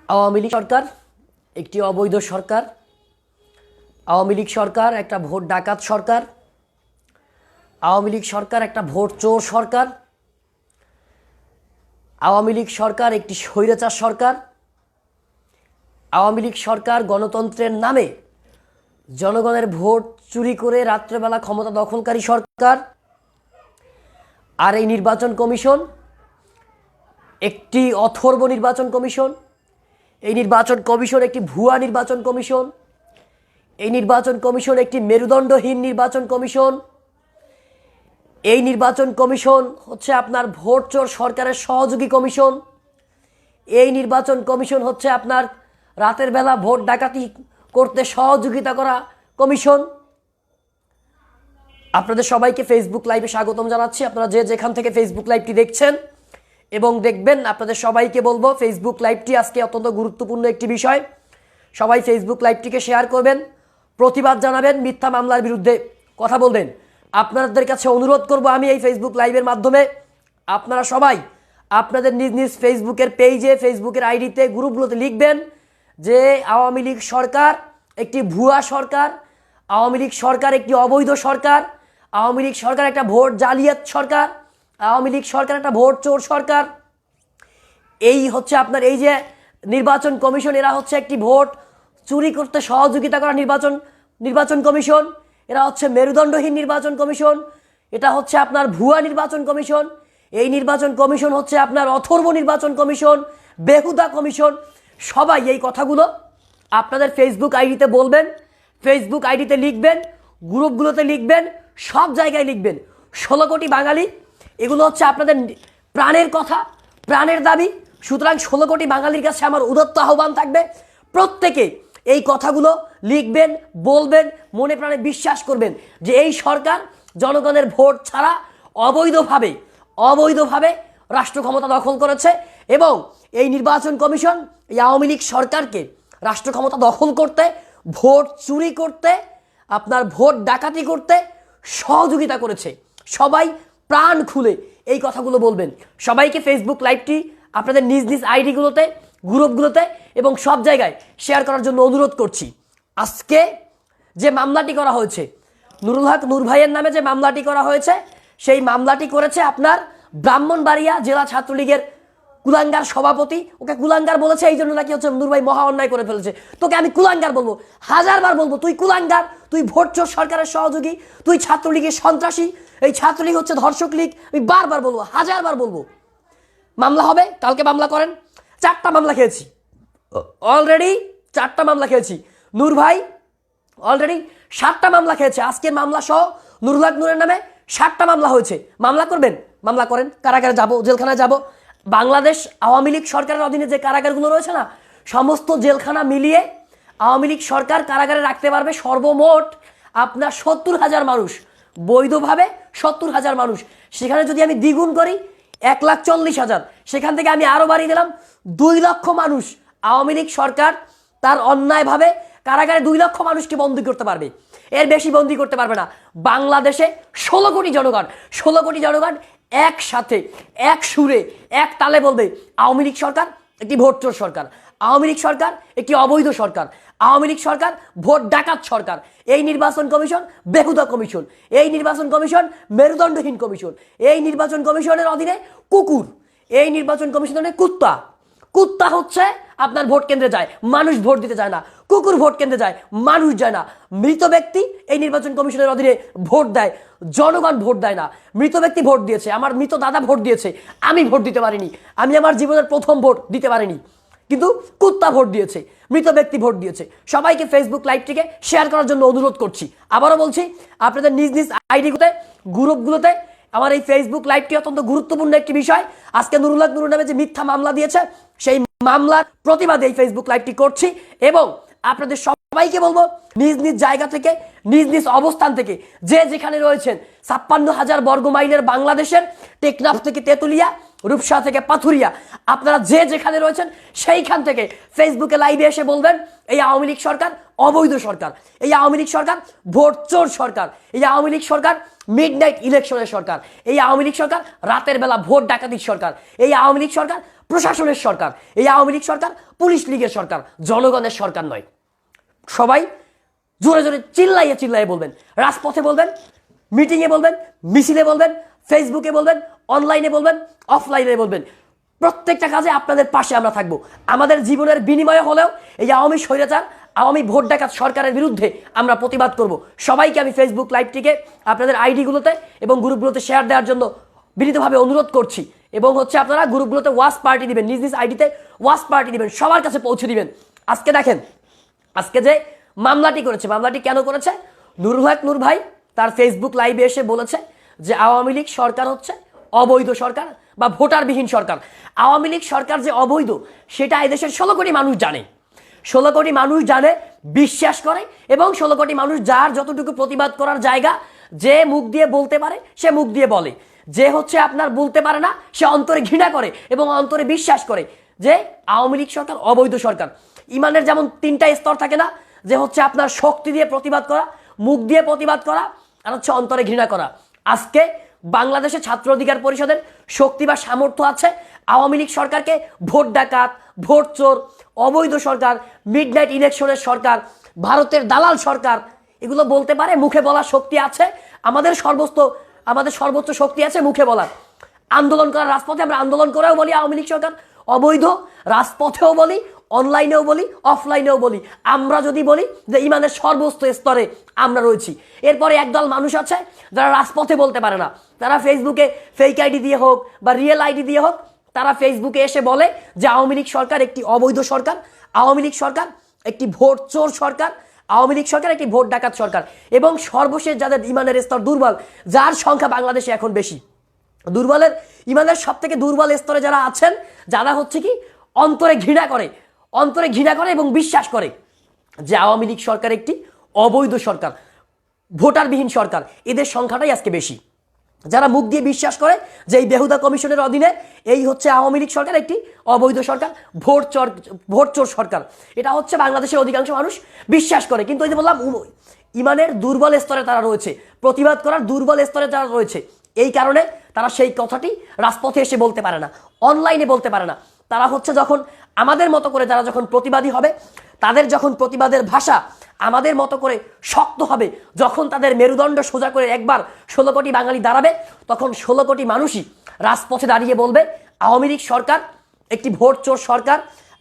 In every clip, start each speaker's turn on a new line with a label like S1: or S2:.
S1: আওয়ামী লীগ সরকার একটি অবৈধ সরকার। আওয়ামী লীগ সরকার একটা ভোট ডাকাত সরকার। আওয়ামী লীগ সরকার একটা ভোট চোর সরকার। আওয়ামী লীগ সরকার একটি স্বৈরাচার সরকার। আওয়ামী লীগ সরকার গণতন্ত্রের নামে জনগণের ভোট চুরি করে রাত্রেবেলা ক্ষমতা দখলকারী সরকার। আর এই নির্বাচন কমিশন একটি অথর্ব নির্বাচন কমিশন। এই নির্বাচন কমিশন একটি ভুয়া নির্বাচন কমিশন। এই নির্বাচন কমিশন একটি মেরুদণ্ডহীন নির্বাচন কমিশন। এই নির্বাচন কমিশন হচ্ছে আপনার ভোট চোর সরকারের সহযোগী কমিশন। এই নির্বাচন কমিশন হচ্ছে আপনার রাতের বেলা ভোট ডাকাতি করতে সহযোগিতা করা কমিশন। আপনাদের সবাইকে ফেসবুক লাইভে স্বাগতম জানাচ্ছি। আপনারা যে যেখান থেকে ফেসবুক লাইভটি দেখছেন এবং দেখবেন, আপনাদের সবাইকে বলবো ফেসবুক লাইভটি আজকে অত্যন্ত গুরুত্বপূর্ণ একটি বিষয়। সবাই ফেসবুক লাইভটিকে শেয়ার করবেন, প্রতিবাদ জানাবেন, মিথ্যা মামলার বিরুদ্ধে কথা বলবেন। আপনাদের কাছে অনুরোধ করব আমি এই ফেসবুক লাইভের মাধ্যমে, আপনারা সবাই আপনাদের নিজ নিজ ফেসবুকের পেজে, ফেসবুকের আইডিতে, গ্রুপগুলোতে লিখবেন যে আওয়ামী লীগ সরকার একটি ভুয়া সরকার, আওয়ামী লীগ সরকার একটি অবৈধ সরকার, আওয়ামী লীগ সরকার একটা ভোট জালিয়াত সরকার, আওয়ামী লীগ সরকার একটা ভোট চোর সরকার। এই হচ্ছে আপনার এই যে নির্বাচন কমিশন, এরা হচ্ছে একটি ভোট চুরি করতে সহযোগিতা করা নির্বাচন কমিশন। এরা হচ্ছে মেরুদণ্ডহীন নির্বাচন কমিশন। এটা হচ্ছে আপনার ভুয়া নির্বাচন কমিশন। এই নির্বাচন কমিশন হচ্ছে আপনার অথর্ব নির্বাচন কমিশন, বেহুদা কমিশন। সবাই এই কথাগুলো আপনাদের ফেসবুক আইডিতে বলবেন, ফেসবুক আইডিতে লিখবেন, গ্রুপগুলোতে লিখবেন, সব জায়গায় লিখবেন। 16 কোটি বাঙালি, এগুলো হচ্ছে আপনাদের প্রাণের কথা, প্রাণের দাবি। সুতরাং 16 কোটি বাঙালির কাছে আমার উদাত্ত আহ্বান থাকবে, প্রত্যেকে এই কথাগুলো লিখবেন, বলবেন, মনে প্রাণে বিশ্বাস করবেন যে এই সরকার জনগণের ভোট ছাড়া অবৈধভাবে রাষ্ট্র ক্ষমতা দখল করেছে। এবং এই নির্বাচন কমিশন এই আওয়ামী লীগ সরকারকে রাষ্ট্র ক্ষমতা দখল করতে, ভোট চুরি করতে, আপনার ভোট ডাকাতি করতে সহযোগিতা করেছে। সবাই প্রাণ খুলে এই কথাগুলো বলবেন। সবাইকে ফেসবুক লাইভটি আপনাদের নিজ নিজ আইডিগুলোতে, গ্রুপগুলোতে এবং সব জায়গায় শেয়ার করার জন্য অনুরোধ করছি। আজকে যে মামলাটি করা হয়েছে, নুরুল হক নূর ভাইয়ের নামে যে মামলাটি করা হয়েছে, সেই মামলাটি করেছে আপনার ব্রাহ্মণবাড়িয়া জেলা ছাত্রলীগের কুলাঙ্গার সভাপতি। ওকে কুলাঙ্গার বলেছে এই জন্য নাকি হচ্ছে নূর ভাই মহা অন্যায় করে ফেলেছে। তোকে আমি কুলাঙ্গার বলবো, হাজারবার বলবো, তুই কুলাঙ্গার, তুই ভোট চোর সরকারের সহযোগী, তুই ছাত্রলীগের সন্ত্রাসী, এই ছাত্রলীগ হচ্ছে ধর্ষক লীগ। আমি বারবার বলবো, হাজারবার বলবো। মামলা হবে, কালকে মামলা করেন। 4টা মামলা খেয়েছি অলরেডি, 4টা মামলা খেয়েছি। নূর ভাই অলরেডি 7টা মামলা খেয়েছে। আজকের মামলা সহ নুরুল হক নূরের নামে 7টা মামলা হয়েছে। মামলা করবেন, মামলা করেন, কারাগারে যাব, জেলখানায় যাব। বাংলাদেশ আওয়ামী লীগ সরকারের অধীনে যে কারাগারগুলো রয়েছে না, সমস্ত জেলখানা মিলিয়ে আওয়ামী লীগ সরকার কারাগারে রাখতে পারবে সর্বমোট আপনার 70,000 মানুষ, বৈধভাবে 70,000 মানুষ। সেখানে যদি আমি দ্বিগুণ করি 1,40,000, সেখান থেকে আমি আরও বাড়িয়ে দিলাম 2 লক্ষ মানুষ। আওয়ামী লীগ সরকার তার অন্যায়ভাবে কারাগারে 2 লক্ষ মানুষকে বন্দী করতে পারবে, এর বেশি বন্দী করতে পারবে না। বাংলাদেশে 16 কোটি জনগণ, 16 কোটি জনগণ একসাথে, এক সুরে, এক তালে বলবে আওয়ামী লীগ সরকার একটি ভোট চোর সরকার, আওয়ামী লীগ সরকার একটি অবৈধ সরকার, আওয়ামী লীগ সরকার ভোট ডাকাত সরকার। এই নির্বাচন কমিশন বেহুদা কমিশন, এই নির্বাচন কমিশন মেরুদণ্ডহীন কমিশন, এই নির্বাচন কমিশনের অধীনে কুকুর, এই নির্বাচন কমিশনের কুত্তা। কুত্তা হচ্ছে আপনার ভোট কেন্দ্রে যায়, মানুষ ভোট দিতে যায় না। কুকুর ভোট কেন্দ্রে যায়, মানুষ যায় না। মৃত ব্যক্তি এই নির্বাচন কমিশনের অধীনে ভোট দেয়, জনগণ ভোট দেয় না। মৃত ব্যক্তি ভোট দিয়েছে, আমার মৃত দাদা ভোট দিয়েছে, আমি ভোট দিতে পারিনি, আমি আমার জীবনের প্রথম ভোট দিতে পারিনি, কিন্তু কুত্তা ভোট দিয়েছে, মৃত ব্যক্তি ভোট দিয়েছে। সবাইকে ফেসবুক লাইভটিকে শেয়ার করার জন্য অনুরোধ করছি। আবারও বলছি, আপনাদের নিজ নিজ আইডিগুলোতে, গ্রুপগুলোতে আমার এই ফেসবুক লাইভটি অত্যন্ত গুরুত্বপূর্ণ একটি বিষয়। আজকে নুরুল হক নূর নামে যে মিথ্যা মামলা দিয়েছে, সেই মামলার প্রতিবাদে এই ফেসবুক লাইভটি করছি। এবং আপনাদের সবাইকে বলবো, নিজ নিজ জায়গা থেকে, নিজ নিজ অবস্থান থেকে, যে যেখানে রয়েছেন, 56,000 বর্গ মাইলের বাংলাদেশের টেকনাফ থেকে তেতুলিয়া, রূপসা থেকে পাথুরিয়া, আপনারা যে যেখানে রয়েছেন সেইখান থেকে ফেসবুকে লাইভে এসে বলবেন এই আওয়ামী লীগ সরকার অবৈধ সরকার, এই আওয়ামী লীগ সরকার ভোট চোর সরকার, এই আওয়ামী লীগ সরকার মিডনাইট ইলেকশনের সরকার, এই আওয়ামী লীগ সরকার রাতের বেলা ভোট ডাকাতির সরকার, এই আওয়ামী লীগ সরকার প্রশাসনের সরকার, এই আওয়ামী লীগ সরকার পুলিশ লীগের সরকার, জনগণের সরকার নয়। সবাই জোরে জোরে চিল্লাইয়ে চিল্লাইয়ে বলবেন, রাজপথে বলবেন, মিটিংয়ে বলবেন, মিছিলে বলবেন, ফেসবুকে বলবেন, অনলাইনে বলবেন, অফলাইনে বলবেন। প্রত্যেকটা কাজে আপনাদের পাশে আমরা থাকবো। আমাদের জীবনের বিনিময়ে হলেও এই আওয়ামী স্বৈরাচার, আওয়ামী ভোট ডাকাত সরকারের বিরুদ্ধে আমরা প্রতিবাদ করব। সবাইকে আমি ফেসবুক লাইভটিকে আপনাদের আইডিগুলোতে এবং গ্রুপগুলোতে শেয়ার দেওয়ার জন্য বিনীতভাবে অনুরোধ করছি। এবং হচ্ছে আপনারা গ্রুপগুলোতে ওয়াচ পার্টি দিবেন, নিজ নিজ আইডিতে ওয়াচ পার্টি দিবেন, সবার কাছে পৌঁছে দিবেন। আজকে দেখেন, আজকে যে মামলাটি করেছে, মামলাটি কেন করেছে? নুরুল হক নূর ভাই তার ফেসবুক লাইভে এসে বলেছে যে আওয়ামী লীগ সরকার হচ্ছে অবৈধ সরকার বা ভোটারবিহীন সরকার। আওয়ামী লীগ সরকার যে অবৈধ সেটা এদেশের 16 কোটি মানুষ জানে। 16 কোটি মানুষ জানে, বিশ্বাস করে, এবং 16 কোটি মানুষ যার যতটুকু প্রতিবাদ করার জায়গা, যে মুখ দিয়ে বলতে পারে সে মুখ দিয়ে বলে, যে হচ্ছে আপনার বলতে পারে না সে অন্তরে ঘৃণা করে এবং অন্তরে বিশ্বাস করে যে আওয়ামী লীগ সরকার অবৈধ সরকার। ইমানের যেমন 3টা স্তর থাকে না, যে হচ্ছে আপনার শক্তি দিয়ে প্রতিবাদ করা, মুখ দিয়ে প্রতিবাদ করা, আর হচ্ছে অন্তরে ঘৃণা করা। আজকে বাংলাদেশের ছাত্র অধিকার পরিষদের শক্তি বা সামর্থ্য আছে আওয়ামী লীগ সরকারকে ভোট ডাকাত, ভোট চোর, অবৈধ সরকার, মিডনাইট ইলেকশনের সরকার, ভারতের দালাল সরকার এগুলো বলতে পারে, মুখে বলার শক্তি আছে। আমাদের সর্বোচ্চ শক্তি আছে মুখে বলার। আন্দোলন করার, রাজপথে আমরা আন্দোলন করেও বলি আওয়ামী লীগ সরকার অবৈধ, রাজপথেও বলি, অনলাইনেও বলি, অফলাইনেও বলি। আমরা যদি বলি যে ইমানের সর্বোচ্চ স্তরে আমরা রয়েছি। এরপরে একদল মানুষ আছে যারা রাজপথে বলতে পারে না, তারা ফেসবুকে ফেক আইডি দিয়ে হোক বা রিয়েল আইডি দিয়ে হোক, তারা ফেসবুকে এসে বলে যে আওয়ামী লীগ সরকার একটি অবৈধ সরকার, আওয়ামী লীগ সরকার একটি ভোট চোর সরকার, আওয়ামী লীগ সরকার একটি ভোট ডাকাত সরকার। এবং সর্বশেষ যাদের ইমানের স্তর দুর্বল, যার সংখ্যা বাংলাদেশে এখন বেশি, দুর্বলের ইমানের সব থেকে দুর্বল স্তরে যারা আছেন, যারা হচ্ছে কি অন্তরে ঘৃণা করে এবং বিশ্বাস করে যে আওয়ামী লীগ সরকার একটি অবৈধ সরকার, ভোটারবিহীন সরকার, এদের সংখ্যাটাই আজকে বেশি। যারা মুখ দিয়ে বিশ্বাস করে যে এই বেহুদা কমিশনের অধীনে এই হচ্ছে আওয়ামী লীগ সরকার একটি অবৈধ সরকার, ভোট চোর সরকার, এটা হচ্ছে বাংলাদেশের অধিকাংশ মানুষ বিশ্বাস করে। কিন্তু এই যে বললাম, ইমানের দুর্বল স্তরে তারা রয়েছে, প্রতিবাদ করার দুর্বল স্তরে তারা রয়েছে। এই কারণে তারা সেই কথাটি রাজপথে এসে বলতে পারে না, অনলাইনে বলতে পারে না। তারা হচ্ছে যখন আমাদের মতো করে যারা যখন প্রতিবাদী হবে, তাদের যখন প্রতিবাদের ভাষা আমাদের মতো করে শক্ত হবে, যখন তাদের মেরুদণ্ড সোজা করে একবার 16 কোটি বাঙালি দাঁড়াবে, তখন 16 কোটি মানুষই রাজপথে দাঁড়িয়ে বলবে আওয়ামী লীগ সরকার একটি ভোট চোর সরকার,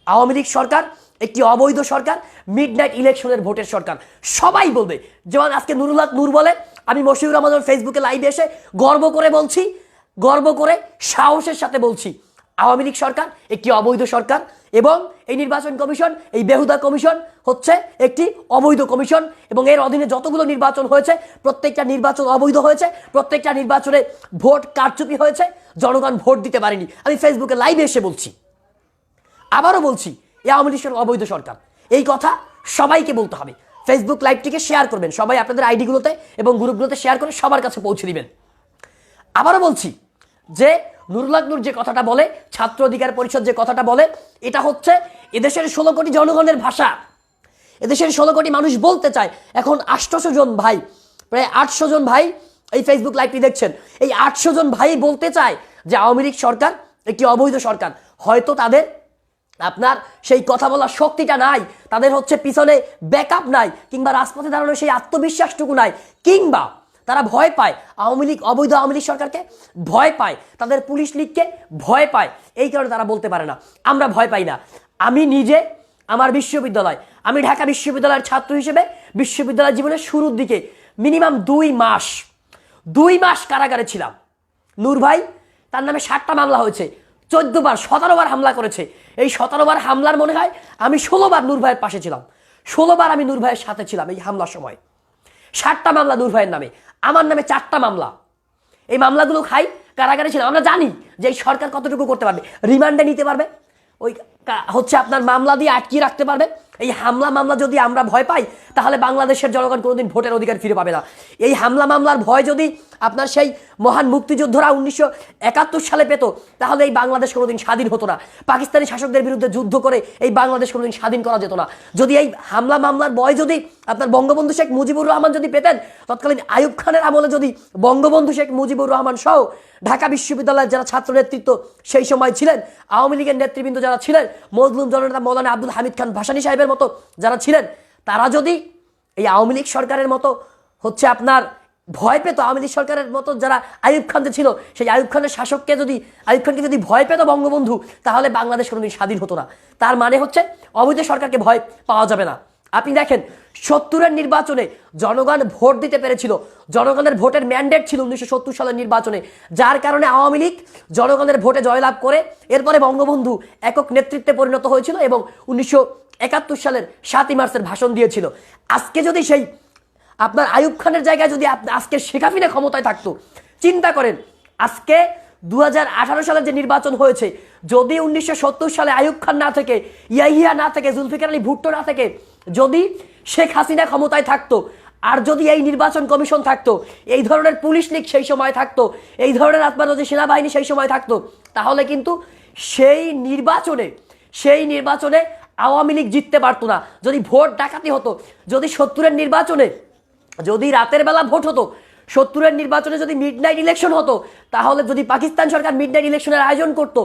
S1: আওয়ামী লীগ সরকার একটি অবৈধ সরকার, মিডনাইট ইলেকশনের ভোটের সরকার। সবাই বলবে। যেমন আজকে নুরুল হক নূর বলে, আমি মশিউর রহমানের ফেসবুকে লাইভে এসে গর্ব করে বলছি, গর্ব করে সাহসের সাথে বলছি আওয়ামী লীগ সরকার একটি অবৈধ সরকার, এবং এই নির্বাচন কমিশন, এই বেহুদা কমিশন হচ্ছে একটি অবৈধ কমিশন, এবং এর অধীনে যতগুলো নির্বাচন হয়েছে প্রত্যেকটা নির্বাচন অবৈধ হয়েছে, প্রত্যেকটা নির্বাচনে ভোট কারচুপি হয়েছে, জনগণ ভোট দিতে পারেনি। আমি ফেসবুকে লাইভে এসে বলছি, আবারও বলছি, এই আওয়ামী লীগ অবৈধ সরকার। এই কথা সবাইকে বলতে হবে। ফেসবুক লাইভটিকে শেয়ার করবেন সবাই, আপনাদের আইডিগুলোতে এবং গ্রুপগুলোতে শেয়ার করে সবার কাছে পৌঁছে দিবেন। আবারও বলছি যে নুরুল হক নূর যে কথাটা বলে, ছাত্র অধিকার পরিষদ যে কথাটা বলে, এটা হচ্ছে এদেশের 16 কোটি জনগণের ভাষা। এদেশের 16 কোটি মানুষ বলতে চায়। এখন 800 জন ভাই, প্রায় 800 জন ভাই এই ফেসবুক লাইভটি দেখছেন, এই 800 জন ভাই বলতে চায় যে আওয়ামী লীগ সরকার একটি অবৈধ সরকার। হয়তো তাদের আপনার সেই কথা বলার শক্তিটা নাই, তাদের হচ্ছে পিছনে ব্যাকআপ নাই, কিংবা রাজপথে দাঁড়ানোর সেই আত্মবিশ্বাসটুকু নাই, কিংবা তারা ভয় পায় আওয়ামী লীগ, অবৈধ আওয়ামী লীগ সরকারকে ভয় পায়, তাদের পুলিশ লীগকে ভয় পায়। এই কারণে তারা বলতে পারে না। আমরা ভয় পাই না। আমি নিজে আমার বিশ্ববিদ্যালয়, আমি ঢাকা বিশ্ববিদ্যালয়ের ছাত্র হিসেবে বিশ্ববিদ্যালয় জীবনের শুরুর দিকে মিনিমাম 2 মাস কারাগারে ছিলাম। নূর ভাই, তার নামে 7টা মামলা হয়েছে, 14 বার 17 বার হামলা করেছে। এই 17 বার হামলার মনে হয় আমি 16 বার নূর ভাইয়ের পাশে ছিলাম, 16 বার আমি নূর ভাইয়ের সাথে ছিলাম এই হামলার সময়। 7টা মামলা নূর ভাইয়ের নামে, আমার নামে 4টা মামলা। এই মামলাগুলো খাই, কারাগারে ছিলাম। আমরা জানি যে এই সরকার কতটুকু করতে পারবে, রিমান্ডে নিতে পারবে, ওই হচ্ছে আপনার মামলা দিয়ে আটকিয়ে রাখতে পারবে। এই মামলা যদি আমরা ভয় পাই, তাহলে বাংলাদেশের জনগণ কোনোদিন ভোটের অধিকার ফিরে পাবে না। এই মামলার ভয় যদি আপনার সেই মহান মুক্তিযোদ্ধারা 1971 সালে পেত, তাহলে এই বাংলাদেশ কোনোদিন স্বাধীন হতো না। পাকিস্তানি শাসকদের বিরুদ্ধে যুদ্ধ করে এই বাংলাদেশ কোনোদিন স্বাধীন করা যেত না। যদি এই হামলা মামলার বয় যদি আপনার বঙ্গবন্ধু শেখ মুজিবুর রহমান যদি পেতেন, তৎকালীন আইয়ুব খানের আমলে যদি বঙ্গবন্ধু শেখ মুজিবুর রহমান সহ ঢাকা বিশ্ববিদ্যালয়ের যারা ছাত্র নেতৃত্ব সেই সময় ছিলেন, আওয়ামী লীগের নেতৃবৃন্দ যারা ছিলেন, মজলুম জননেতা মৌলানা আব্দুল হামিদ খান ভাসানী সাহেবের মতো যারা ছিলেন, তারা যদি এই আওয়ামী লীগ সরকারের মতো হচ্ছে আপনার ভয় পেত, আওয়ামী লীগ সরকারের মতো যারা আইয়ুব খান ছিল, সেই আইয়ুব খানের শাসককে যদি আইয়ুব খানকে যদি ভয় পেত বঙ্গবন্ধু, তাহলে বাংলাদেশ কোনোদিন স্বাধীন হতো না। তার মানে হচ্ছে অবৈধ সরকারকে ভয় পাওয়া যাবে না। আপনি দেখেন 70-এর নির্বাচনে জনগণ ভোট দিতে পেরেছিল, জনগণের ভোটের ম্যান্ডেট ছিল 1970 সালের নির্বাচনে, যার কারণে আওয়ামী লীগ জনগণের ভোটে জয়লাভ করে এরপরে বঙ্গবন্ধু একক নেতৃত্বে পরিণত হয়েছিল এবং 1971 সালের 7ই মার্চের ভাষণ দিয়েছিল। আজকে যদি সেই আপনার আইয়ুব খানের জায়গায় যদি আজকে শেখ হাসিনা ক্ষমতায় থাকতো, চিন্তা করেন আজকে 2018 সালের যে নির্বাচন হয়েছে, যদি 1970 সালে আইয়ুব খান না থেকে, ইয়াহিয়া না থেকে, জুলফিকার আলী ভুট্টো না থেকে যদি শেখ হাসিনা ক্ষমতায় থাকতো, আর যদি এই নির্বাচন কমিশন থাকতো, এই ধরনের পুলিশ লীগ সেই সময় থাকতো, এই ধরনের আপনার যদি সেনাবাহিনী সেই সময় থাকতো, তাহলে কিন্তু সেই নির্বাচনে আওয়ামী লীগ জিততে পারতো না। যদি ভোট ডাকাতি হতো, যদি 70-এর নির্বাচনে যদি রাতের বেলা ভোট হতো, 70-এর নির্বাচনে যদি মিডনাইট ইলেকশন হতো, তাহলে যদি পাকিস্তান সরকার মিডনাইট ইলেকশনের আয়োজন করতো,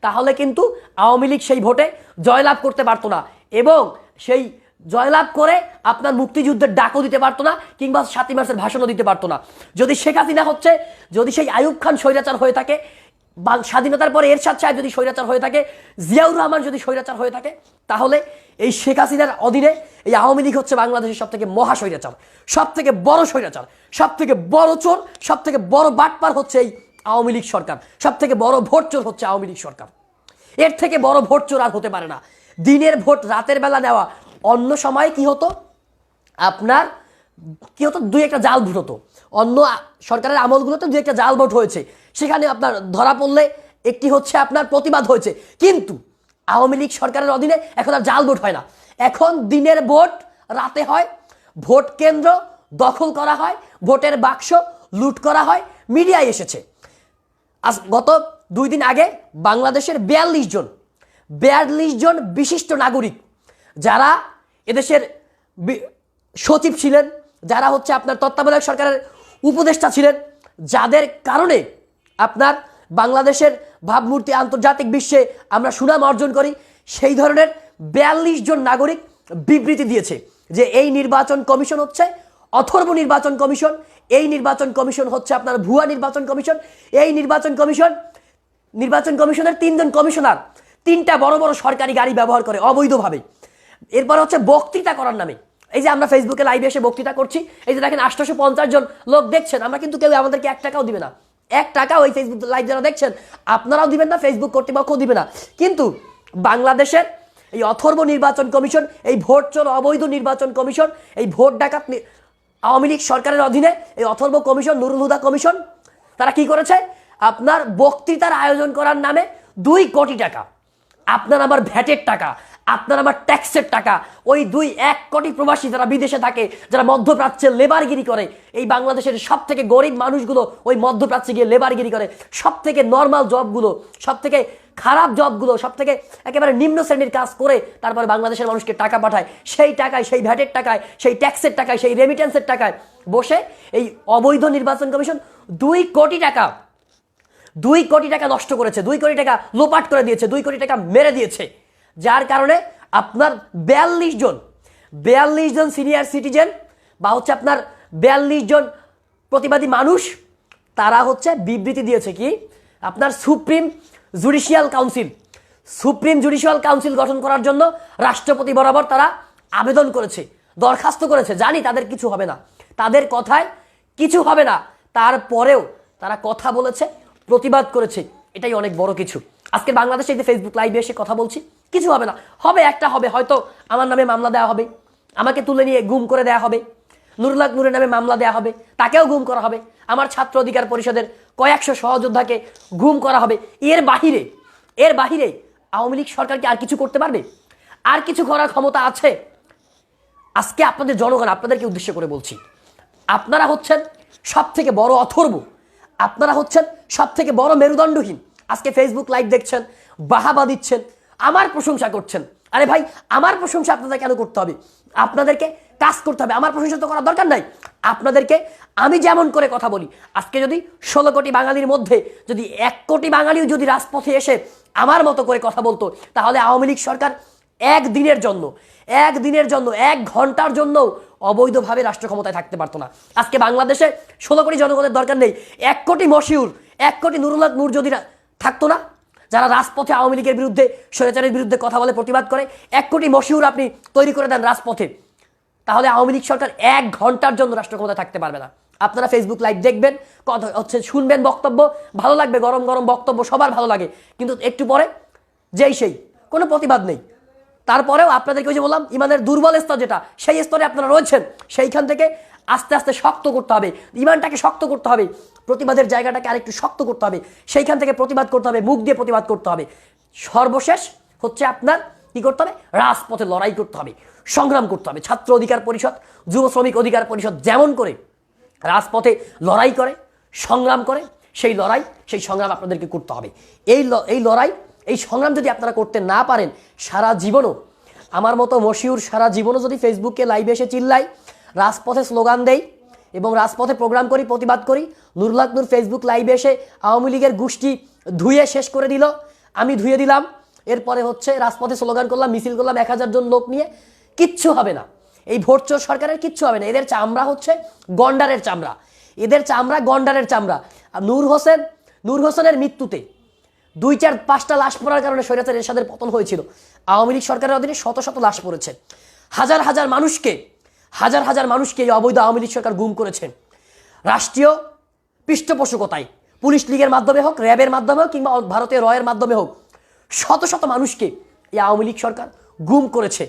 S1: তাহলে কিন্তু আওয়ামী লীগ সেই ভোটে জয়লাভ করতে পারতো না এবং সেই জয়লাভ করে আপনার মুক্তিযুদ্ধের ডাকও দিতে পারতো না, কিংবা 7ই মার্চের ভাষণও দিতে পারতো না। যদি শেখ হাসিনা যদি সেই আইয়ুব খান স্বৈরাচার হয়ে থাকে, স্বাধীনতার পরে এরশাদ সাহেব যদি স্বৈরাচার হয়ে থাকে, জিয়াউর রহমান যদি স্বৈরাচার হয়ে থাকে, তাহলে এই শেখ হাসিনার অধীনে এই আওয়ামী লীগ হচ্ছে বাংলাদেশের সব থেকে মহা স্বৈরাচার, সব থেকে বড় স্বৈরাচার, সব থেকে বড় চোর, সব থেকে বড় বাটপার হচ্ছে এই আওয়ামী লীগ সরকার, সব থেকে বড় ভোট চোর হচ্ছে আওয়ামী লীগ সরকার। এর থেকে বড় ভোট চোর আর হতে পারে না। দিনের ভোট রাতের বেলা নেওয়া, অন্য সময় কি হতো আপনার দুই একটা জাল ভোট হতো, অন্য সরকারের আমলগুলোতে দুই একটা জাল ভোট হয়েছে, সেখানে আপনার ধরা পড়লে একটি হচ্ছে আপনার প্রতিবাদ হয়েছে। কিন্তু আওয়ামী লীগ সরকারের অধীনে এখন আর জাল ভোট হয় না, এখন দিনের ভোট রাতে হয়, ভোট কেন্দ্র দখল করা হয়, ভোটের বাক্স লুট করা হয়। মিডিয়ায় এসেছে গত 2 দিন আগে বাংলাদেশের 42 জন বিশিষ্ট নাগরিক, যারা এদেশের সচিব ছিলেন, যারা হচ্ছে আপনার তত্ত্বাবধায়ক সরকারের উপদেষ্টা ছিলেন, যাদের কারণে আপনার বাংলাদেশের ভাবমূর্তি আন্তর্জাতিক বিশ্বে আমরা সুনাম অর্জন করি, সেই ধরনের 42 জন নাগরিক বিবৃতি দিয়েছে যে এই নির্বাচন কমিশন হচ্ছে অথর্ব নির্বাচন কমিশন, এই নির্বাচন কমিশন হচ্ছে আপনার ভুয়া নির্বাচন কমিশন, এই নির্বাচন কমিশনের 3 জন কমিশনার 3টা বড় বড় সরকারি গাড়ি ব্যবহার করে অবৈধভাবে। এরপর হচ্ছে বক্তৃতা করার নামে, এই যে আমরা ফেসবুকে লাইভে এসে বক্তৃতা করছি, এই যে দেখেন 850 জন লোক দেখছেন, আমরা কিন্তু কেউ আমাদেরকে 1 টাকাও দিবে না, 1 টাকা ওই ফেসবুক লাইভ যারা দেখছেন আপনারাও দিবেন না, ফেসবুক কর্তৃপক্ষও দিবে না। কিন্তু বাংলাদেশের এই অথর্ব নির্বাচন কমিশন, এই ভোট চোর অবৈধ নির্বাচন কমিশন, এই ভোট ডাকাত আওয়ামী লীগ সরকারের অধীনে এই অথর্ব কমিশন, নুরুল হুদা কমিশন, তারা কি করেছে আপনার বক্তৃতার আয়োজন করার নামে 2 কোটি টাকা, আপনার আমার ভ্যাটের টাকা, আপনার আমার ট্যাক্সের টাকা, ওই 1 কোটি প্রবাসী যারা বিদেশে থাকে, যারা মধ্যপ্রাচ্যে লেবারগিরি করে, এই বাংলাদেশের সব থেকে গরিব মানুষগুলো ওই মধ্যপ্রাচ্যে গিয়ে লেবারগিরি করে, সব থেকে নর্মাল জবগুলো, সব থেকে খারাপ জবগুলো, সব থেকে একেবারে নিম্ন শ্রেণীর কাজ করে তারপরে বাংলাদেশের মানুষকে টাকা পাঠায়, সেই টাকায়, সেই ভ্যাটের টাকায়, সেই ট্যাক্সের টাকায়, সেই রেমিটেন্সের টাকায় বসে এই অবৈধ নির্বাচন কমিশন 2 কোটি টাকা নষ্ট করেছে, 2 কোটি টাকা লোপাট করে দিয়েছে, 2 কোটি টাকা মেরে দিয়েছে, যার কারণে আপনার 42 জন সিনিয়র সিটিজেন বা হচ্ছে আপনার 42 জন প্রতিবাদী মানুষ, তারা হচ্ছে বিবৃতি দিয়েছে কি আপনার সুপ্রিম জুডিশিয়াল কাউন্সিল গঠন করার জন্য রাষ্ট্রপতি বরাবর তারা আবেদন করেছে, দরখাস্ত করেছে। জানি তাদের কিছু হবে না, তাদের কথায় কিছু হবে না, তারপরেও তারা কথা বলেছে, প্রতিবাদ করেছে, এটাই অনেক বড় কিছু। আজকে বাংলাদেশে এই যে ফেসবুক লাইভে এসে কথা বলছি, কিছু হবে না, একটা হবে হয়তো আমার নামে মামলা দেওয়া হবে, আমাকে তুলে নিয়ে গুম করে দেওয়া হবে, নুরুল হক নূরের নামে মামলা দেওয়া হবে, তাকেও গুম করা হবে, আমার ছাত্র অধিকার পরিষদের কয়েকশো সহযোদ্ধাকে গুম করা হবে। এর বাহিরে আওয়ামী লীগ সরকারকে আর কিছু করতে পারবে? আর কিছু করার ক্ষমতা আছে? আজকে আপনাদের জনগণ, আপনাদেরকে উদ্দেশ্য করে বলছি, আপনারা হচ্ছেন সব থেকে বড় অথর্ব, আপনারা হচ্ছেন সব থেকে বড় মেরুদণ্ডহীন। আজকে ফেসবুক লাইভ দেখছেন, বাহাবা দিচ্ছেন, আমার প্রশংসা করছেন। আরে ভাই, আমার প্রশংসা আপনাদের কেন করতে হবে? আপনাদেরকে কাজ করতে হবে, আমার প্রশংসা তো করার দরকার নাই। আপনাদেরকে আমি যেমন করে কথা বলি, আজকে যদি 16 কোটি বাঙালির মধ্যে যদি 1 কোটি বাঙালিও যদি রাজপথে এসে আমার মতো করে কথা বলতো, তাহলে আওয়ামী লীগ সরকার একদিনের জন্য 1 ঘন্টার জন্য অবৈধভাবে রাষ্ট্র ক্ষমতায় থাকতে পারতো না। আজকে বাংলাদেশে 16 কোটি জনগণের দরকার নেই, 1 কোটি মশিউর, 1 কোটি নুরুল হক নূর যদি থাকতো না, যারা রাজপথে আওয়ামী লীগের বিরুদ্ধে, স্বৈরাচারের বিরুদ্ধে কথা বলে প্রতিবাদ করে, 1 কোটি মশিউর আপনি তৈরি করে দেন রাজপথে, তাহলে আওয়ামী লীগ সরকার 1 ঘন্টার জন্য রাষ্ট্র ক্ষমতায় থাকতে পারবে না। আপনারা ফেসবুক লাইভ দেখবেন, কথা হচ্ছে শুনবেন, বক্তব্য ভালো লাগবে, গরম গরম বক্তব্য সবার ভালো লাগে, কিন্তু একটু পরে যেই সেই কোনো প্রতিবাদ নেই। তারপরেও আপনাদেরকে ওই যে বললাম, ইমানের দুর্বল স্তর যেটা, সেই স্তরে আপনারা রয়েছেন, সেইখান থেকে আস্তে আস্তে শক্ত করতে হবে, ইমানটাকে শক্ত করতে হবে, প্রতিবাদের জায়গাটাকে আরেকটু শক্ত করতে হবে, সেইখান থেকে প্রতিবাদ করতে হবে, মুখ দিয়ে প্রতিবাদ করতে হবে। সর্বশেষ হচ্ছে আপনার কি করতে হবে? রাজপথে লড়াই করতে হবে, সংগ্রাম করতে হবে। ছাত্র অধিকার পরিষদ, যুব শ্রমিক অধিকার পরিষদ যেমন করে রাজপথে লড়াই করে, সংগ্রাম করে, সেই লড়াই, সেই সংগ্রাম আপনাদেরকে করতে হবে। এই লড়াই, এই সংগ্রাম যদি আপনারা করতে না পারেন, সারা জীবনও আমার মতো মশিউর সারা জীবনও যদি ফেসবুকে লাইভে এসে চিল্লাই, রাজপথে স্লোগান দেই এবং রাজপথে প্রোগ্রাম করি, প্রতিবাদ করি, নুরুল হক নূর ফেসবুক লাইভে এসে আওয়ামী লীগের গোষ্ঠী ধুয়ে শেষ করে দিল, আমি ধুয়ে দিলাম, এরপরে হচ্ছে রাজপথে স্লোগান করলাম, মিছিল করলাম 1000 জন লোক নিয়ে, কিচ্ছু হবে না। এই ভোটচোর সরকারের কিচ্ছু হবে না। এদের চামড়া হচ্ছে গন্ডারের চামড়া, এদের চামড়া গন্ডারের চামড়া। নূর হোসেনের মৃত্যুতে 2-4-5টা লাশ পড়ার কারণে স্বৈরাচার এরশাদের পতন হয়েছিল। আওয়ামী লীগ সরকারের অধীনে শত শত লাশ পড়েছে, হাজার হাজার মানুষকে এই অবৈধ আওয়ামী লীগ সরকার গুম করেছে। রাষ্ট্রীয় পৃষ্ঠপোষকতায় পুলিশ লীগের মাধ্যমে হোক, র্যাবের মাধ্যমে হোক, কিংবা ভারতীয় রয়ের মাধ্যমে হোক, শত শত মানুষকে এই আওয়ামী লীগ সরকার গুম করেছে।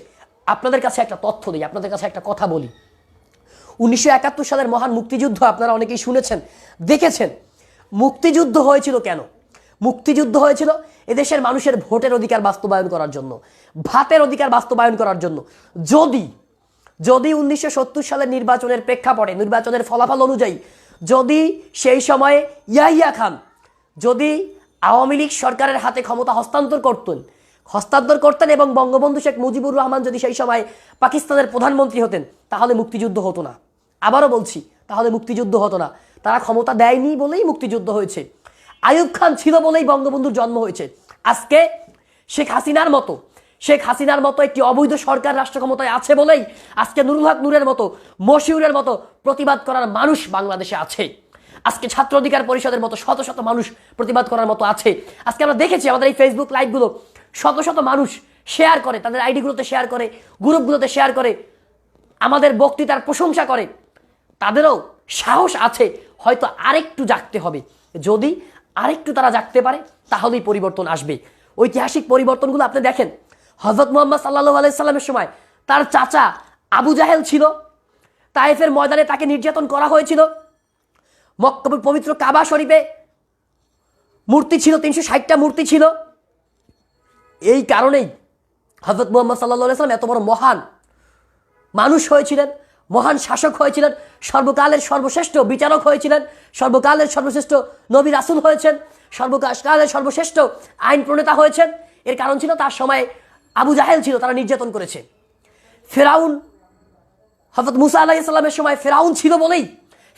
S1: আপনাদের কাছে একটা তথ্য দিই, আপনাদের কাছে একটা কথা বলি। 1971 সালের মহান মুক্তিযুদ্ধ আপনারা অনেকেই শুনেছেন, দেখেছেন। মুক্তিযুদ্ধ হয়েছিল কেন? মুক্তিযুদ্ধ হয়েছিল এদেশের মানুষের ভোটের অধিকার বাস্তবায়ন করার জন্য, ভাতের অধিকার বাস্তবায়ন করার জন্য। যদি 1970 সালের নির্বাচনের প্রেক্ষাপটে, নির্বাচনের ফলাফল অনুযায়ী, যদি সেই সময়ে ইয়াহিয়া খান যদি আওয়ামী লীগ সরকারের হাতে ক্ষমতা হস্তান্তর করতেন এবং বঙ্গবন্ধু শেখ মুজিবুর রহমান যদি সেই সময় পাকিস্তানের প্রধানমন্ত্রী হতেন, তাহলে মুক্তিযুদ্ধ হতো না। আবারও বলছি, তাহলে মুক্তিযুদ্ধ হতো না। তারা ক্ষমতা দেয়নি বলেই মুক্তিযুদ্ধ হয়েছে। আইয়ুব খান ছিল বলেই বঙ্গবন্ধুর জন্ম হয়েছে। আজকে শেখ হাসিনার মতো একটি অবৈধ সরকার রাষ্ট্র ক্ষমতায় আছে বলেই আজকে নুরুল হক নূরের মতো, মশিউরের মতো প্রতিবাদ করার মানুষ বাংলাদেশে আছে। আজকে ছাত্র অধিকার পরিষদের মতো শত শত মানুষ প্রতিবাদ করার মতো আছে। আজকে আমরা দেখেছি আমাদের এই ফেসবুক লাইভগুলো শত শত মানুষ শেয়ার করে, তাদের আইডিগুলোতে শেয়ার করে, গ্রুপগুলোতে শেয়ার করে, আমাদের বক্তৃতার প্রশংসা করে। তাদেরও সাহস আছে, হয়তো আরেকটু জাগতে হবে। যদি আরেকটু তারা জাগতে পারে, তাহলেই পরিবর্তন আসবে। ঐতিহাসিক পরিবর্তনগুলো আপনি দেখেন। হযরত মুহাম্মদ সাল্লাল্লাহু আলাইহি সাল্লামের সময় তার চাচা আবু জাহেল ছিল, তায়েফের ময়দানে তাকে নির্যাতন করা হয়েছিল। মক্কা পবিত্র কাবা শরীফে মূর্তি ছিল, 360টা মূর্তি ছিল। এই কারণেই হযরত মুহাম্মদ সাল্লাল্লাহু আলাইহি সাল্লাম এত বড় মহান মানুষ হয়েছিলেন, মহান শাসক হয়েছিলেন, সর্বকালের সর্বশ্রেষ্ঠ বিচারক হয়েছিলেন, সর্বকালের সর্বশ্রেষ্ঠ নবী রাসূল হয়েছেন, সর্বকালের সর্বশ্রেষ্ঠ আইন প্রণেতা হয়েছেন। এর কারণ ছিল তার সময় আবু জাহেল ছিল, তারা নির্যাতন করেছে। ফেরাউন, হযরত মুসা আলাইহিস সালামের সময় ফেরাউন ছিল বলেই,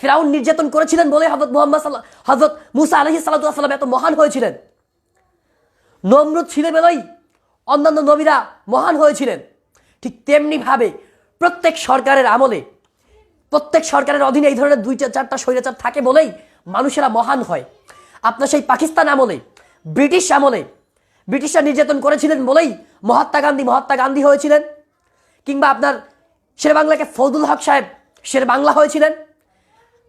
S1: ফেরাউন নির্যাতন করেছিলেন বলে হযরত মুসা আলাইহিস সালাম এত মহান হয়েছিলেন। নমরুদ ছিল বলেই অন্যান্য নবীরা মহান হয়েছিলেন। ঠিক তেমনি ভাবে প্রত্যেক সরকারের আমলে, প্রত্যেক সরকারের অধীনে এই ধরনের 2-4টা স্বৈরাচার থাকে বলেই মানুষেরা মহান হয়। আপনার সেই পাকিস্তান আমলে, ব্রিটিশ আমলে ব্রিটিশরা নির্যাতন করেছিলেন বলেই মহাত্মা গান্ধী হয়েছিলেন, কিংবা আপনার শের বাংলাকে ফজলুল হক সাহেব শের বাংলা হয়েছিলেন।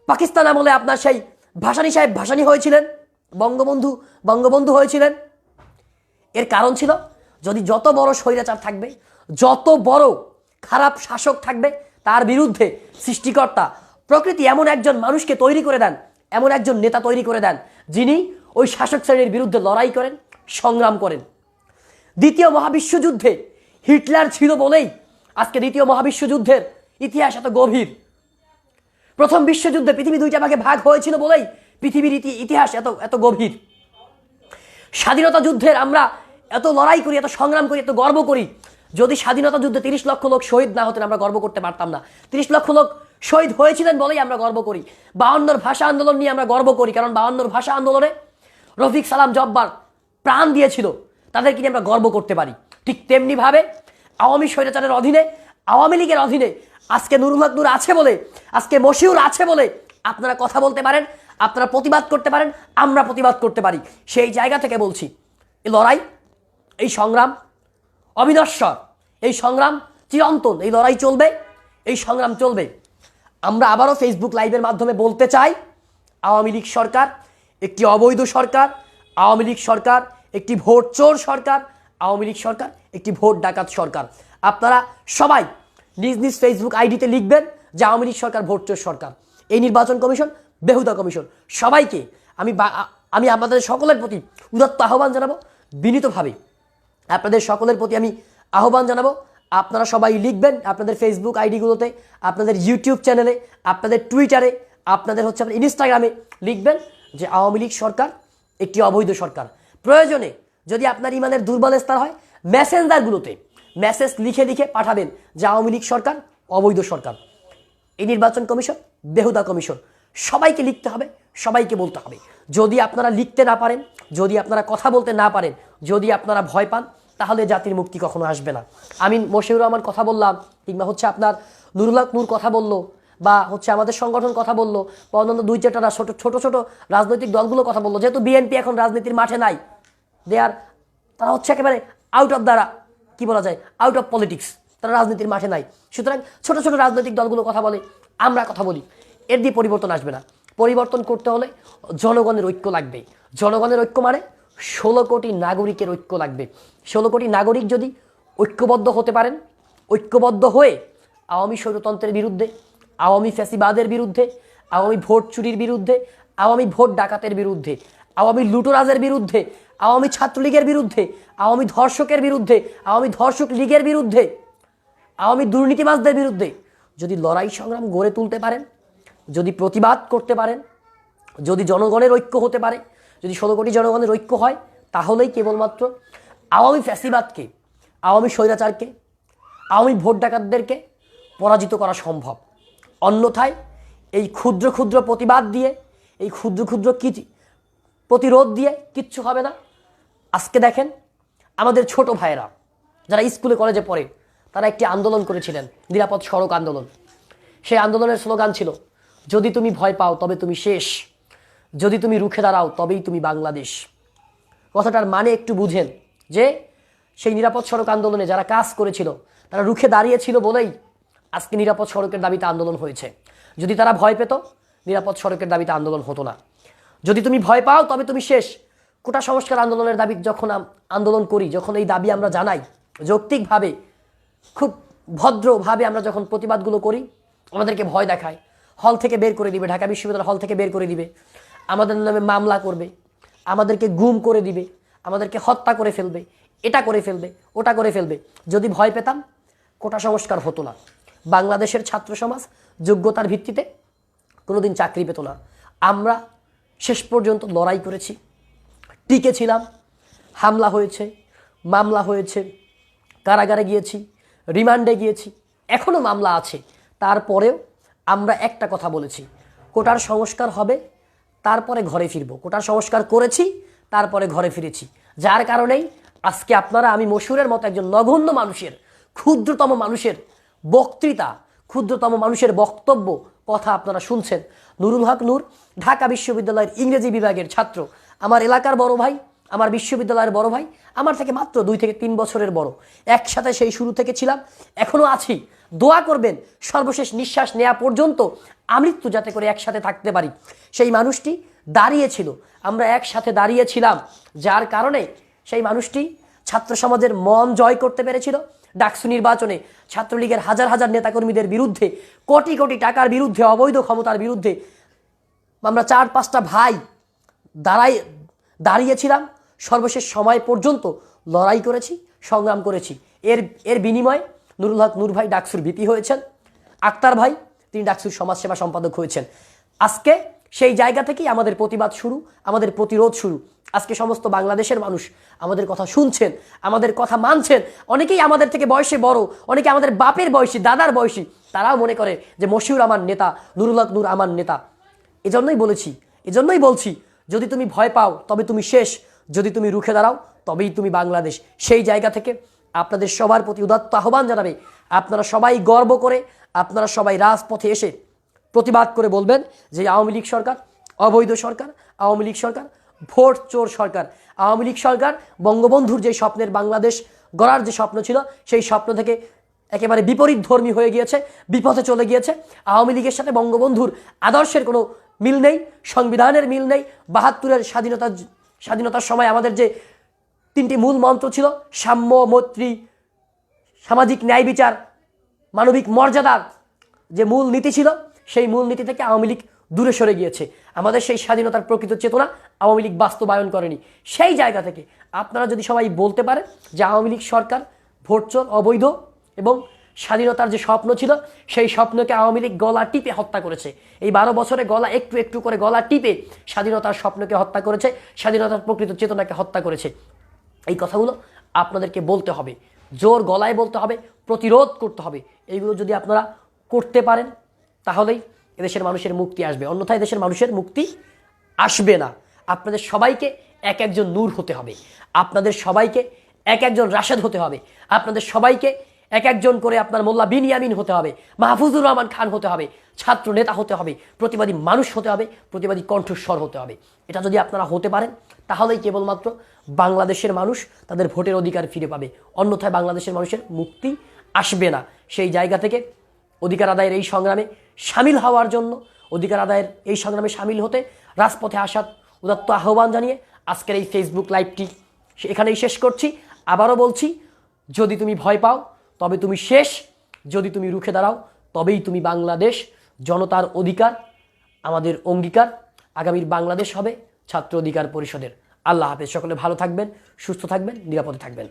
S1: পাকিস্তান আমলে আপনার সেই ভাসানী সাহেব ভাসানী হয়েছিলেন, বঙ্গবন্ধু হয়েছিলেন। এর কারণ ছিল, যদি যত বড় স্বৈরাচার থাকবে, যত বড় খারাপ শাসক থাকবে, তার বিরুদ্ধে সৃষ্টিকর্তা প্রকৃতি এমন একজন মানুষকে তৈরি করে দেন, এমন একজন নেতা তৈরি করে দেন, যিনি ওই শাসক শ্রেণীর বিরুদ্ধে লড়াই করেন, সংগ্রাম করেন। দ্বিতীয় মহাবিশ্বযুদ্ধে হিটলার ছিল বলেই আজকে দ্বিতীয় মহাবিশ্বযুদ্ধের ইতিহাস এত গভীর। প্রথম বিশ্বযুদ্ধে পৃথিবী দুইটা ভাগে ভাগ হয়েছিল বলেই পৃথিবীর ইতিহাস এত এত গভীর। স্বাধীনতা যুদ্ধের আমরা এত লড়াই করি, এত সংগ্রাম করি, এত গর্ব করি। যদি স্বাধীনতা যুদ্ধে 30 লক্ষ লোক শহীদ না হতেন আমরা গর্ব করতে পারতাম না। 30 লক্ষ লোক শহীদ হয়েছিলেন বলেই আমরা গর্ব করি। 52 ভাষা আন্দোলন নিয়ে আমরা গর্ব করি, কারণ 52 ভাষা আন্দোলনে রফিক সালাম জব্বার প্রাণ দিয়েছিল, তাদেরকে নিয়ে আমরা গর্ব করতে পারি। ঠিক তেমনিভাবে আওয়ামী স্বৈরাচারের অধীনে, আওয়ামী লীগের অধীনে আজকে নুরুল হক নূর আছে বলে, আজকে মশিউর আছে বলে আপনারা কথা বলতে পারেন, আপনারা প্রতিবাদ করতে পারেন, আমরা প্রতিবাদ করতে পারি। সেই জায়গা থেকে বলছি, এই লড়াই, এই সংগ্রাম অবিনশ্বর, এই সংগ্রাম চিরন্তন, এই লড়াই চলবে, এই সংগ্রাম চলবে। আমরা আবারও ফেসবুক লাইভের মাধ্যমে বলতে চাই, আওয়ামী লীগ সরকার একটি অবৈধ সরকার, আওয়ামী লীগ সরকার একটি ভোট চোর সরকার, আওয়ামী লীগ সরকার একটি ভোট ডাকাত সরকার। আপনারা সবাই নিজ নিজ ফেসবুক আইডিতে লিখবেন যে আওয়ামী লীগ সরকার ভোট চোর সরকার। এই নির্বাচন কমিশন বেহুদা কমিশন। সবাইকে আমি আপনাদের সকলের প্রতি উদাত্ত আহ্বান জানাবো, বিনীতভাবে আপনাদের সকলের প্রতি আমি আহ্বান জানাবো, আপনারা সবাই লিখবেন আপনাদের ফেসবুক আইডিগুলোতে, আপনাদের ইউটিউব চ্যানেলে, আপনাদের টুইটারে, আপনাদের আপনার ইনস্টাগ্রামে লিখবেন যে আওয়ামী লীগ সরকার একটি অবৈধ সরকার। প্রয়োজনে যদি আপনার ইমানের দুর্বল স্তর হয়, মেসেঞ্জারগুলোতে মেসেজ লিখে লিখে পাঠাবেন যে আওয়ামী লীগ সরকার অবৈধ সরকার, এই নির্বাচন কমিশন বেহুদা কমিশন। সবাইকে লিখতে হবে, সবাইকে বলতে হবে। যদি আপনারা লিখতে না পারেন, যদি আপনারা কথা বলতে না পারেন, যদি আপনারা ভয় পান, তাহলে জাতির মুক্তি কখনো আসবে না। আমি মশিউর রহমান কথা বললাম, কিংবা আপনার নুরুল হক নূর কথা বললো, বা আমাদের সংগঠন কথা বললো, বা অন্যান্য 2-4টা ছোট ছোট রাজনৈতিক দলগুলো কথা বললো। যেহেতু বিএনপি এখন রাজনীতির মাঠে নাই, তারা একেবারে আউট অফ দ্বারা কি বলা যায়, আউট অফ পলিটিক্স, তারা রাজনীতির মাঠে নাই। সুতরাং ছোট ছোট রাজনৈতিক দলগুলো কথা বলে, আমরা কথা বলি, এর দিয়ে পরিবর্তন আসবে না। পরিবর্তন করতে হলে জনগণের ঐক্য লাগবে। জনগণের ঐক্য মানে 16 কোটি নাগরিকের ঐক্য লাগবে। 16 কোটি নাগরিক যদি ঐক্যবদ্ধ হতে পারেন, ঐক্যবদ্ধ হয়ে আওয়ামী স্বৈরতন্ত্রের বিরুদ্ধে, আওয়ামী ফ্যাসিবাদের বিরুদ্ধে, আওয়ামী ভোট চুরির বিরুদ্ধে, আওয়ামী ভোট ডাকাতের বিরুদ্ধে, আওয়ামী লুটোরাজের বিরুদ্ধে, আওয়ামী ছাত্রলীগের বিরুদ্ধে, আওয়ামী ধর্ষকের বিরুদ্ধে, আওয়ামী ধর্ষক লীগের বিরুদ্ধে, আওয়ামী দুর্নীতিবাজদের বিরুদ্ধে যদি লড়াই সংগ্রাম গড়ে তুলতে পারেন, যদি প্রতিবাদ করতে পারেন, যদি জনগণের ঐক্য হতে পারে, যদি 16 কোটি জনগণের ঐক্য হয়, তাহলেই কেবলমাত্র আওয়ামী ফ্যাসিবাদকে, আওয়ামী স্বৈরাচারকে, আওয়ামী ভোট ডাকাতদেরকে পরাজিত করা সম্ভব। অন্যথায় এই ক্ষুদ্র ক্ষুদ্র প্রতিবাদ দিয়ে, এই ক্ষুদ্র ক্ষুদ্র প্রতিরোধ দিয়ে কিচ্ছু হবে না। আজকে দেখেন আমাদের ছোট ভাইয়েরা যারা স্কুলে কলেজে পড়ে, তারা একটি আন্দোলন করেছিলেন, নিরাপদ সড়ক আন্দোলন। সেই আন্দোলনের স্লোগান ছিল, যদি তুমি ভয় পাও তবে তুমি শেষ, যদি তুমি রুখে দাঁড়াও তবেই তুমি বাংলাদেশ। কথাটার মানে একটু বুঝেন যে সেই নিরাপদ সড়ক আন্দোলনে যারা কাজ করেছিল, তারা রুখে দাঁড়িয়েছিল বলেই আজকে নিরাপদ সড়কের দাবিতে আন্দোলন হয়েছে। যদি তারা ভয় পেত, নিরাপদ সড়কের দাবিতে আন্দোলন হতো না। যদি তুমি ভয় পাও তবে তুমি শেষ, কোটা সংস্কার আন্দোলনের দাবি যখন আন্দোলন করি, যখন এই দাবি আমরা জানাই, যৌক্তিকভাবে খুব ভদ্রভাবে আমরা যখন প্রতিবাদগুলো করি, আমাদেরকে ভয় দেখায়, হল থেকে বের করে দিবে, ঢাকা বিশ্ববিদ্যালয় হল থেকে বের করে দিবে, আমাদের নামে মামলা করবে, আমাদেরকে গুম করে দিবে, আমাদেরকে হত্যা করে ফেলবে, এটা করে ফেলবে, ওটা করে ফেলবে। যদি ভয় পেতাম, কোটা সংস্কার হতো না। বাংলাদেশের ছাত্র সমাজ যোগ্যতার ভিত্তিতে কোনোদিন চাকরি পেত না। আমরা শেষ পর্যন্ত লড়াই করেছি, টিকেছিলাম, হামলা হয়েছে, মামলা হয়েছে, কারাগারে গিয়েছি, রিমান্ডে গিয়েছি, এখনও মামলা আছে। তারপরেও আমরা একটা কথা বলেছি, কোটার সংস্কার হবে, তারপরে ঘরে ফিরব। কোটার সংস্কার করেছি, তারপরে ঘরে ফিরেছি। যার কারণেই আজকে আপনারা, আমি মশিউরের মতো একজন নগণ্য মানুষের, ক্ষুদ্রতম মানুষের বক্তৃতা, ক্ষুদ্রতম মানুষের বক্তব্য, কথা আপনারা শুনছেন। নুরুল হক নূর ঢাকা বিশ্ববিদ্যালয়ের ইংরেজি বিভাগের ছাত্র, আমার এলাকার বড় ভাই, আমার বিশ্ববিদ্যালয়ের বড় ভাই, আমার থেকে মাত্র 2 থেকে 3 বছরের বড়। একসাথে সেই শুরু থেকে ছিলাম, এখনও আছি। দোয়া করবেন সর্বশেষ নিঃশ্বাস নেওয়া পর্যন্ত আমৃত্যু যাতে করে একসাথে থাকতে পারি। সেই মানুষটি দাঁড়িয়েছিল, আমরা একসাথে দাঁড়িয়েছিলাম, যার কারণে সেই মানুষটি ছাত্র সমাজের মন জয় করতে পেরেছিল। ডাকসু নির্বাচনে ছাত্রলীগের হাজার হাজার নেতাকর্মীদের বিরুদ্ধে, কোটি কোটি টাকার বিরুদ্ধে, অবৈধ ক্ষমতার বিরুদ্ধে আমরা 4-5টা ভাই দাঁড়িয়েছিলাম। সর্বশেষ সময় পর্যন্ত লড়াই করেছি, সংগ্রাম করেছি। এর বিনিময়ে নুরুল হক নূর ভাই ডাকসুর ভিপি হয়েছেন, আক্তার ভাই তিনি ডাকসুর সমাজসেবা সম্পাদক হয়েছেন। আজকে সেই জায়গা থেকেই আমাদের প্রতিবাদ শুরু, আমাদের প্রতিরোধ শুরু। আজকে সমস্ত বাংলাদেশের মানুষ আমাদের কথা শুনছেন, আমাদের কথা মানছেন। অনেকেই আমাদের থেকে বয়সে বড়, অনেকে আমাদের বাপের বয়সী, দাদার বয়সী, তারাও মনে করে যে মশিউর আমার নেতা, নুরুল হক নূর আমার নেতা। এজন্যই বলছি যদি তুমি ভয় পাও তবে তুমি শেষ, যদি তুমি রুখে দাঁড়াও তবেই তুমি বাংলাদেশ। সেই জায়গা থেকে আপনাদের সবার প্রতি উদাত্ত আহ্বান জানাবে, আপনারা সবাই গর্ব করে, আপনারা সবাই রাজপথে এসে প্রতিবাদ করে বলবেন যে আওয়ামী লীগ সরকার অবৈধ সরকার, আওয়ামী লীগ সরকার ভোট চোর সরকার, আওয়ামী লীগ সরকার বঙ্গবন্ধুর যে স্বপ্নের বাংলাদেশ গড়ার যে স্বপ্ন ছিল সেই স্বপ্ন থেকে একেবারে বিপরীত ধর্মী হয়ে গিয়েছে, বিপথে চলে গিয়েছে। আওয়ামী লীগের সাথে বঙ্গবন্ধুর আদর্শের কোনো মিল নেই, সংবিধানের মিল নেই। ৭২-এর স্বাধীনতার সময় আমাদের যে ৩টি মূল মন্ত্র ছিল, সাম্য, মৈত্রী, সামাজিক ন্যায় বিচার, মানবিক মর্যাদার যে মূল নীতি ছিল, সেই মূল নীতি থেকে আওয়ামী লীগ দূরে সরে গিয়েছে। আমাদের সেই স্বাধীনতার প্রকৃত চেতনা আওয়ামী লীগ বাস্তবায়ন করেনি। সেই জায়গা থেকে আপনারা যদি সবাই বলতে পারেন যে আওয়ামী লীগ সরকার ভোটচোর, অবৈধ এবং স্বাধীনতার যে স্বপ্ন ছিল সেই স্বপ্নকে আওয়ামী লীগ গলা টিপে হত্যা করেছে। এই 12 বছরে গলা একটু একটু করে গলা টিপে স্বাধীনতার স্বপ্নকে হত্যা করেছে, স্বাধীনতার প্রকৃত চেতনাকে হত্যা করেছে। এই কথাগুলো আপনাদেরকে বলতে হবে, জোর গলায় বলতে হবে, প্রতিরোধ করতে হবে। এইগুলো যদি আপনারা করতে পারেন তাহলেই এদেশের মানুষের মুক্তি আসবে, অন্যথায় দেশের মানুষের মুক্তি আসবে না। আপনাদের সবাইকে এক একজন নূর হতে হবে, আপনাদের সবাইকে এক একজন রাশেদ হতে হবে, আপনাদের সবাইকে এক একজন করে আপনার মোল্লা বিনিয়ামিন হতে হবে, মাহফুজুর রহমান খান হতে হবে, ছাত্র নেতা হতে হবে, প্রতিবাদী মানুষ হতে হবে, প্রতিবাদী কণ্ঠস্বর হতে হবে। এটা যদি আপনারা হতে পারেন তাহলেই কেবলমাত্র বাংলাদেশের মানুষ তাদের ভোটের অধিকার ফিরে পাবে, অন্যথায় বাংলাদেশের মানুষের মুক্তি আসবে না। সেই জায়গা থেকে অধিকার আদায়ের এই সংগ্রামে সামিল হওয়ার জন্য, অধিকার আদায়ের এই সংগ্রামে সামিল হতে রাজপথে আসার উদাত্ত আহ্বান জানিয়ে আজকের এই ফেসবুক লাইভটি এখানেই শেষ করছি। আবারও বলছি, যদি তুমি ভয় পাও তবে তুমি শেষ, যদি তুমি রুখে দাঁড়াও তবেই তুমি বাংলাদেশ। জনতার অধিকার আমাদের অঙ্গীকার, আগামীর বাংলাদেশ হবে ছাত্র অধিকার পরিষদের। আল্লাহ হাফেজ। সকলে ভালো থাকবেন, সুস্থ থাকবেন, নিরাপদে থাকবেন।